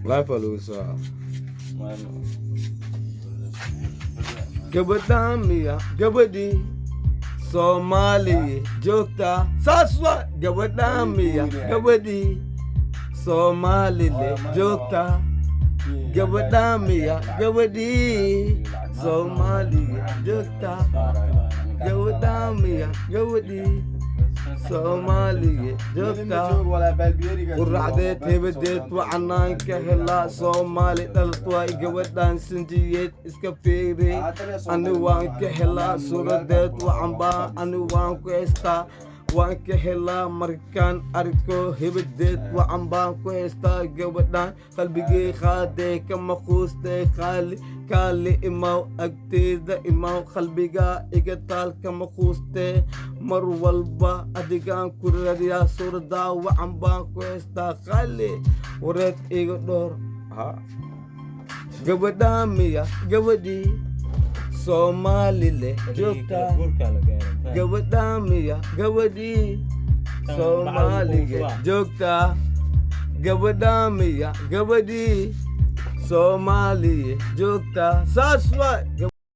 Life alusa. Gabadamiya, gabadi, Somali, Jokta, Saswa, Gabadamiya, gabadi, Somali, Jokta, Gabadamiya, gabadi, Somali, Jokta, Gabadamiya, gabadi. Soomaaliya joogta quraacdeed hebadeed wacanaan ka helaa Soomaali dhaltwaa gabadhaan sinjiyeed iska fiiri ani waan ka helaa suuradeed wacanbaa ani waan ku heystaa waan ka helaa markaan arko hebadeed wacan baan ku heystaa gabadhaan qalbigay qaadee kama quustay kaali imaw agteeda imaw qalbigaa iga taal kama quustee mar walba adigaan ku radiyaa suuradaa wacan baan ku heystaa qaali wareed iga dhoor gabadhaan miya gabadhii Soomaalile joogta gabadhaan miya gabadhii Soomaaliye joogta gabadhaan miya gabadhii Soomaaliye joogta saas waay